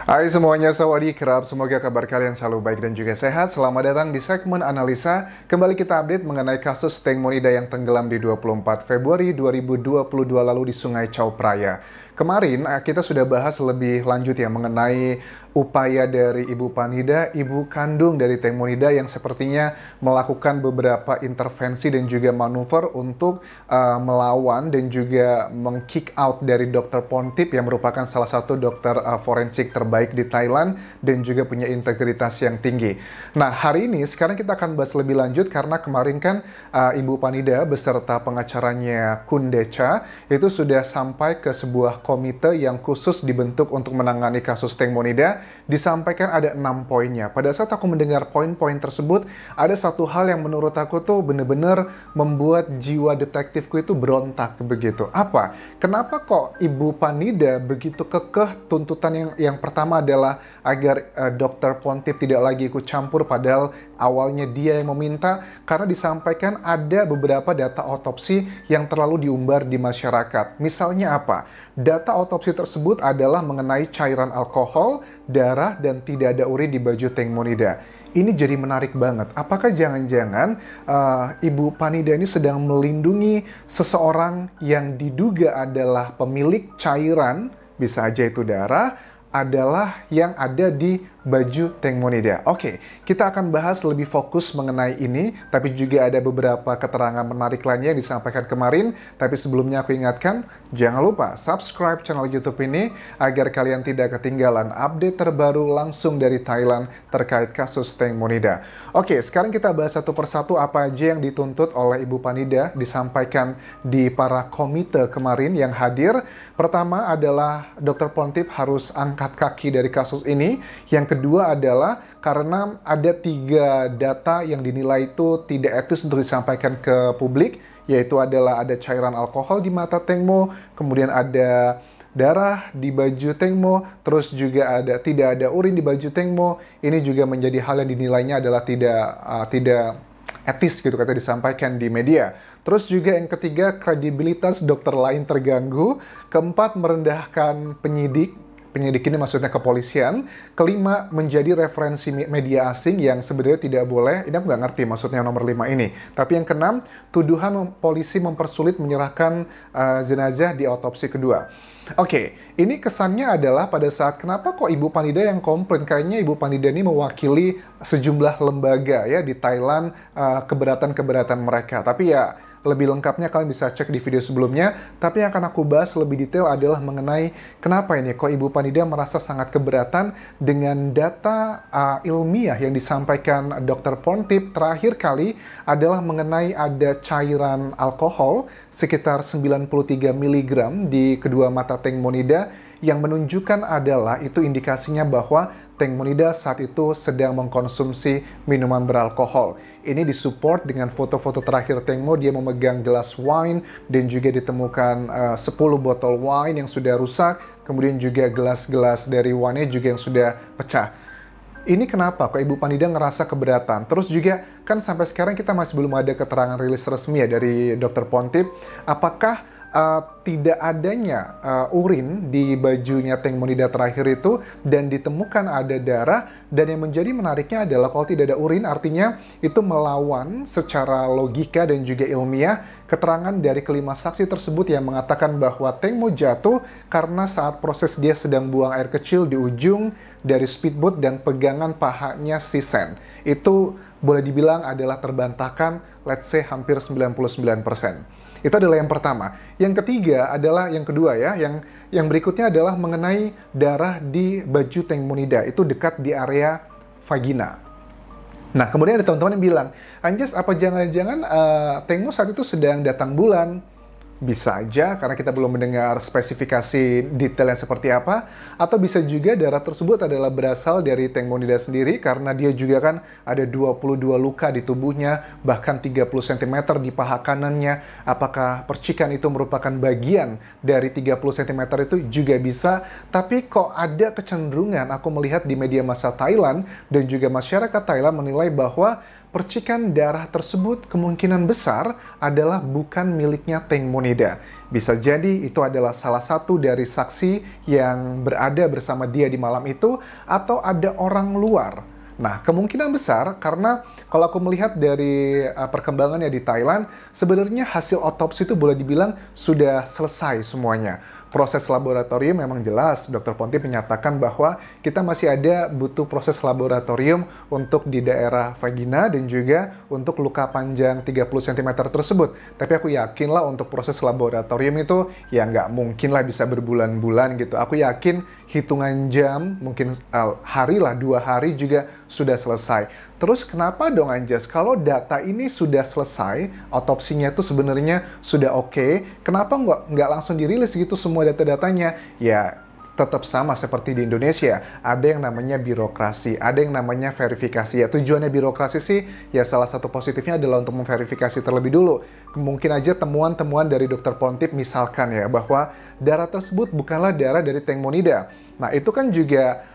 Hai semuanya, sawadee-krap. Semoga kabar kalian selalu baik dan juga sehat. Selamat datang di segmen analisa. Kembali kita update mengenai kasus Teng Monida yang tenggelam di 24 Februari 2022 lalu di Sungai Chao Phraya. Kemarin kita sudah bahas lebih lanjut ya mengenai upaya dari Ibu Panida, ibu kandung dari Teng Monida yang sepertinya melakukan beberapa intervensi dan juga manuver untuk melawan dan juga meng-kick out dari Dr. Pontip yang merupakan salah satu dokter forensik terbaik di Thailand dan juga punya integritas yang tinggi. Nah, hari ini sekarang kita akan bahas lebih lanjut karena kemarin kan Ibu Panida beserta pengacaranya Kundecha itu sudah sampai ke sebuah komite yang khusus dibentuk untuk menangani kasus Teng Monida. Disampaikan ada 6 poinnya. Pada saat aku mendengar poin-poin tersebut, ada satu hal yang menurut aku tuh bener-bener membuat jiwa detektifku itu berontak begitu. Apa? Kenapa kok Ibu Panida begitu kekeh tuntutan yang pertama adalah agar Dr. Pontip tidak lagi ikut campur, padahal awalnya dia yang meminta karena disampaikan ada beberapa data otopsi yang terlalu diumbar di masyarakat. Misalnya apa? Data otopsi tersebut adalah mengenai cairan alkohol, darah, dan tidak ada urin di baju Teng Monida. Ini jadi menarik banget. Apakah jangan-jangan Ibu Panida ini sedang melindungi seseorang yang diduga adalah pemilik cairan, bisa aja itu darah, adalah yang ada di baju Teng Monida. Oke, kita akan bahas lebih fokus mengenai ini, tapi juga ada beberapa keterangan menarik lainnya yang disampaikan kemarin. Tapi sebelumnya aku ingatkan, jangan lupa subscribe channel YouTube ini agar kalian tidak ketinggalan update terbaru langsung dari Thailand terkait kasus Teng Monida. Oke, sekarang kita bahas satu persatu apa aja yang dituntut oleh Ibu Panida disampaikan di para komite kemarin yang hadir. Pertama adalah Dr. Pontip harus angkat kaki dari kasus ini. Yang kedua adalah karena ada 3 data yang dinilai itu tidak etis untuk disampaikan ke publik, yaitu adalah ada cairan alkohol di mata Teng Mo, kemudian ada darah di baju Teng Mo, terus juga tidak ada urin di baju Teng Mo. Ini juga menjadi hal yang dinilainya adalah tidak etis gitu kata disampaikan di media. Terus juga yang ketiga, kredibilitas dokter lain terganggu. Keempat, merendahkan penyidik ini maksudnya kepolisian. Kelima, menjadi referensi media asing yang sebenarnya tidak boleh. Ini aku nggak ngerti maksudnya nomor 5 ini. Tapi yang keenam, tuduhan polisi mempersulit menyerahkan jenazah di autopsi kedua. Oke, ini kesannya adalah pada saat kenapa kok Ibu Panida yang komplain, kayaknya Ibu Panida ini mewakili sejumlah lembaga ya di Thailand, keberatan-keberatan mereka. Tapi ya lebih lengkapnya kalian bisa cek di video sebelumnya, tapi yang akan aku bahas lebih detail adalah mengenai kenapa ini kok Ibu Panida merasa sangat keberatan dengan data ilmiah yang disampaikan Dr. Pontip terakhir kali adalah mengenai ada cairan alkohol sekitar 93 mg di kedua mata Teng Monida yang menunjukkan adalah itu indikasinya bahwa Teng Monida saat itu sedang mengkonsumsi minuman beralkohol. Ini disupport dengan foto-foto terakhir Teng Mo, dia memegang gelas wine dan juga ditemukan 10 botol wine yang sudah rusak, kemudian juga gelas-gelas dari wine juga yang sudah pecah. Ini kenapa kok Ibu Panida ngerasa keberatan? Terus juga kan sampai sekarang kita masih belum ada keterangan rilis resmi ya dari Dr. Pontip. Apakah tidak adanya urin di bajunya Teng Monida terakhir itu dan ditemukan ada darah, dan yang menjadi menariknya adalah kalau tidak ada urin artinya itu melawan secara logika dan juga ilmiah keterangan dari kelima saksi tersebut yang mengatakan bahwa Teng Mo jatuh karena saat proses dia sedang buang air kecil di ujung dari speedboat dan pegangan pahanya si Sen. Itu boleh dibilang adalah terbantahkan, let's say hampir 99%. Itu adalah yang pertama. Yang ketiga adalah yang kedua ya, yang berikutnya adalah mengenai darah di baju Teng Monida, itu dekat di area vagina. Nah, kemudian ada teman-teman yang bilang, Anjas, apa jangan-jangan Teng Mo saat itu sedang datang bulan? Bisa aja, karena kita belum mendengar spesifikasi detailnya seperti apa. Atau bisa juga darah tersebut adalah berasal dari Teng Monida sendiri, karena dia juga kan ada 22 luka di tubuhnya, bahkan 30 cm di paha kanannya. Apakah percikan itu merupakan bagian dari 30 cm itu juga bisa. Tapi kok ada kecenderungan, aku melihat di media massa Thailand, dan juga masyarakat Thailand menilai bahwa percikan darah tersebut kemungkinan besar adalah bukan miliknya Teng Monida. Bisa jadi itu adalah salah satu dari saksi yang berada bersama dia di malam itu, atau ada orang luar. Nah, kemungkinan besar karena kalau aku melihat dari perkembangannya di Thailand, sebenarnya hasil otopsi itu boleh dibilang sudah selesai semuanya. Proses laboratorium memang jelas, Dr. Pontip menyatakan bahwa kita masih ada butuh proses laboratorium untuk di daerah vagina dan juga untuk luka panjang 30 cm tersebut. Tapi aku yakin lah untuk proses laboratorium itu ya nggak mungkin lah bisa berbulan-bulan gitu. Aku yakin hitungan jam, mungkin hari lah, 2 hari juga sudah selesai. Terus kenapa dong Anjas, kalau data ini sudah selesai, otopsinya itu sebenarnya sudah oke, kenapa nggak langsung dirilis gitu semua data-datanya? Ya, tetap sama seperti di Indonesia. Ada yang namanya birokrasi, ada yang namanya verifikasi. Ya, tujuannya birokrasi sih, ya salah satu positifnya adalah untuk memverifikasi terlebih dulu. Mungkin aja temuan-temuan dari Dr. Pontip misalkan ya, bahwa darah tersebut bukanlah darah dari Teng Monida. Nah, itu kan juga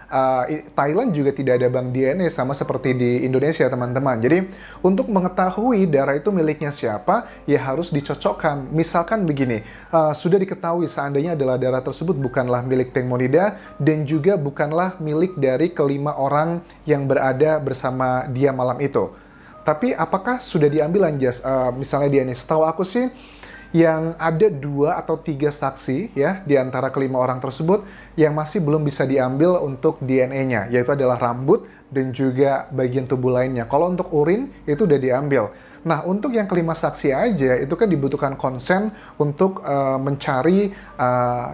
Thailand juga tidak ada bank DNA sama seperti di Indonesia, teman-teman. Jadi, untuk mengetahui darah itu miliknya siapa, ya harus dicocokkan. Misalkan begini, sudah diketahui seandainya adalah darah tersebut bukanlah milik Teng Monida dan juga bukanlah milik dari kelima orang yang berada bersama dia malam itu. Tapi apakah sudah diambil Anjas? Misalnya DNA, setahu aku sih, yang ada 2 atau 3 saksi ya di antara kelima orang tersebut yang masih belum bisa diambil untuk DNA-nya, yaitu adalah rambut dan juga bagian tubuh lainnya. Kalau untuk urin itu udah diambil. Nah, untuk yang kelima saksi aja itu kan dibutuhkan konsen untuk mencari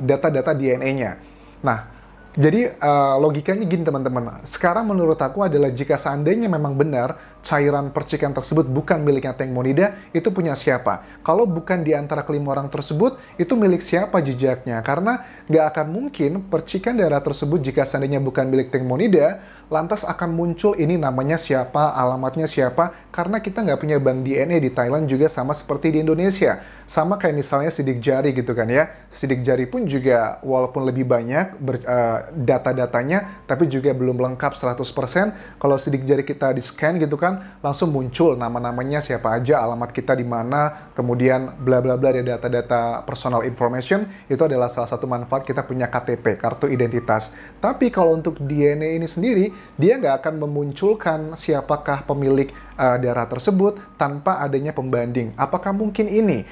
data-data DNA-nya. Nah, jadi logikanya gini teman-teman, sekarang menurut aku adalah jika seandainya memang benar cairan percikan tersebut bukan miliknya Teng Monida, itu punya siapa? Kalau bukan di antara kelima orang tersebut, itu milik siapa jejaknya? Karena nggak akan mungkin percikan darah tersebut jika seandainya bukan milik Teng Monida, lantas akan muncul ini namanya siapa, alamatnya siapa, karena kita nggak punya bank DNA di Thailand juga sama seperti di Indonesia. Sama kayak misalnya sidik jari gitu kan ya, sidik jari pun juga walaupun lebih banyak data-datanya, tapi juga belum lengkap 100%. Kalau sidik jari kita di-scan gitu kan, langsung muncul nama-namanya siapa aja, alamat kita di mana, kemudian bla bla bla, ada data-data personal information. Itu adalah salah satu manfaat kita punya KTP, kartu identitas. Tapi kalau untuk DNA ini sendiri, dia nggak akan memunculkan siapakah pemilik darah tersebut tanpa adanya pembanding. Apakah mungkin ini?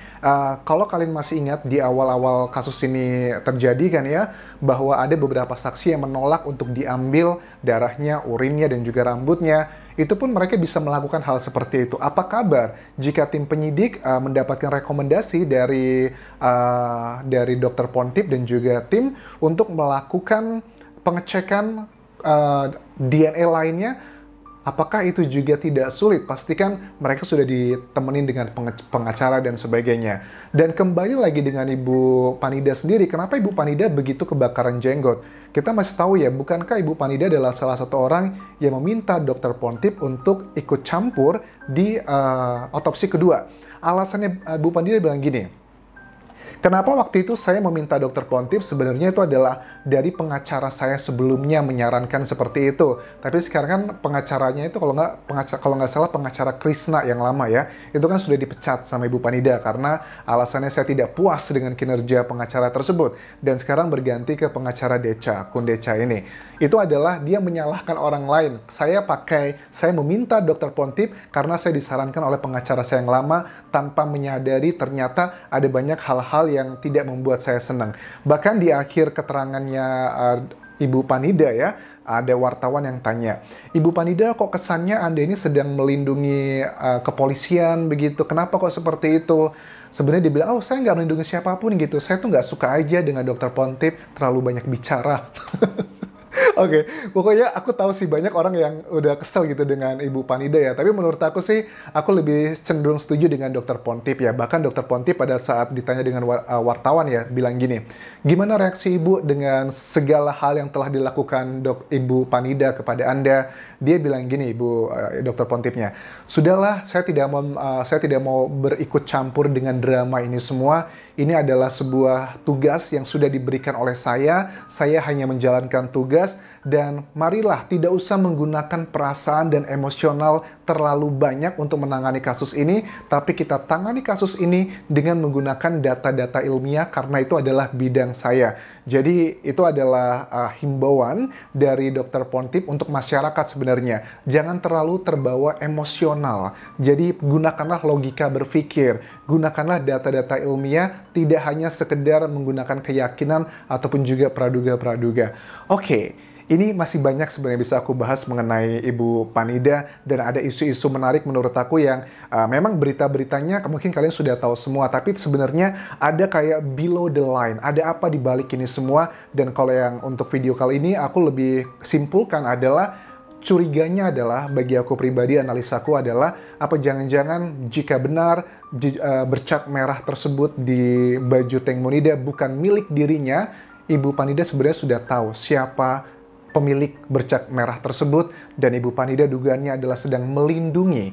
Kalau kalian masih ingat di awal-awal kasus ini terjadi kan ya, bahwa ada beberapa saksi yang menolak untuk diambil darahnya, urinnya, dan juga rambutnya. Itu pun mereka bisa melakukan hal seperti itu. Apa kabar jika tim penyidik mendapatkan rekomendasi dari Dr. Pontip dan juga tim untuk melakukan pengecekan DNA lainnya? Apakah itu juga tidak sulit? Pastikan mereka sudah ditemenin dengan pengacara dan sebagainya. Dan kembali lagi dengan Ibu Panida sendiri, kenapa Ibu Panida begitu kebakaran jenggot? Kita masih tahu ya, bukankah Ibu Panida adalah salah satu orang yang meminta Dr. Pontip untuk ikut campur di otopsi kedua? Alasannya Ibu Panida bilang gini, kenapa waktu itu saya meminta Dr. Pontip? Sebenarnya itu adalah dari pengacara saya sebelumnya menyarankan seperti itu. Tapi sekarang kan pengacaranya itu kalau nggak salah pengacara Krishna yang lama ya, itu kan sudah dipecat sama Ibu Panida karena alasannya saya tidak puas dengan kinerja pengacara tersebut. Dan sekarang berganti ke pengacara Decha, Kun Decha ini. Itu adalah dia menyalahkan orang lain. Saya meminta Dr. Pontip karena saya disarankan oleh pengacara saya yang lama tanpa menyadari ternyata ada banyak hal-hal yang tidak membuat saya senang. Bahkan di akhir keterangannya Ibu Panida ya, ada wartawan yang tanya, Ibu Panida kok kesannya Anda ini sedang melindungi kepolisian begitu, kenapa kok seperti itu? Sebenarnya dia bilang, oh saya nggak melindungi siapapun gitu, saya tuh nggak suka aja dengan Dr. Pontip, terlalu banyak bicara. Oke, pokoknya aku tahu sih banyak orang yang udah kesel gitu dengan Ibu Panida ya. Tapi menurut aku sih, aku lebih cenderung setuju dengan Dr. Pontip ya. Bahkan Dr. Pontip pada saat ditanya dengan wartawan ya, bilang gini, gimana reaksi Ibu dengan segala hal yang telah dilakukan Ibu Panida kepada Anda? Dia bilang gini, Dr. Pontipnya, sudahlah, saya tidak mau berikut campur dengan drama ini semua. Ini adalah sebuah tugas yang sudah diberikan oleh saya. Saya hanya menjalankan tugas. dan marilah tidak usah menggunakan perasaan dan emosional terlalu banyak untuk menangani kasus ini, tapi kita tangani kasus ini dengan menggunakan data-data ilmiah karena itu adalah bidang saya. Jadi itu adalah himbauan dari Dr. Pontip untuk masyarakat sebenarnya. Jangan terlalu terbawa emosional. Jadi gunakanlah logika berpikir, gunakanlah data-data ilmiah, tidak hanya sekedar menggunakan keyakinan ataupun juga praduga-praduga. Oke. Ini masih banyak sebenarnya bisa aku bahas mengenai Ibu Panida, dan ada isu-isu menarik menurut aku yang memang berita-beritanya mungkin kalian sudah tahu semua, tapi sebenarnya ada kayak below the line, ada apa di balik ini semua. Dan kalau yang untuk video kali ini aku lebih simpulkan adalah curiganya adalah, bagi aku pribadi, analisaku adalah, apa jangan-jangan jika benar bercat merah tersebut di baju Teng Monida bukan milik dirinya, Ibu Panida sebenarnya sudah tahu siapa pemilik bercat merah tersebut, dan Ibu Panida dugaannya adalah sedang melindungi,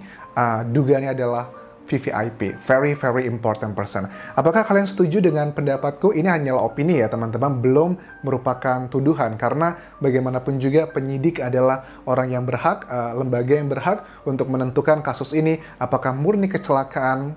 dugaannya adalah VVIP, very very important person. Apakah kalian setuju dengan pendapatku? Ini hanyalah opini ya teman-teman, belum merupakan tuduhan, karena bagaimanapun juga penyidik adalah orang yang berhak, lembaga yang berhak untuk menentukan kasus ini apakah murni kecelakaan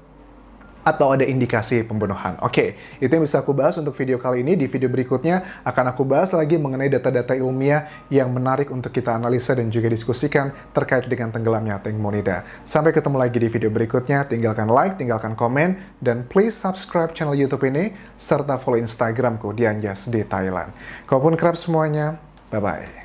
atau ada indikasi pembunuhan. Oke, itu yang bisa aku bahas untuk video kali ini. Di video berikutnya akan aku bahas lagi mengenai data-data ilmiah yang menarik untuk kita analisa dan juga diskusikan terkait dengan tenggelamnya Teng Monida. Sampai ketemu lagi di video berikutnya. Tinggalkan like, tinggalkan komen, dan please subscribe channel YouTube ini serta follow Instagramku Dianjas di Thailand. Kalaupun kerap semuanya, bye-bye.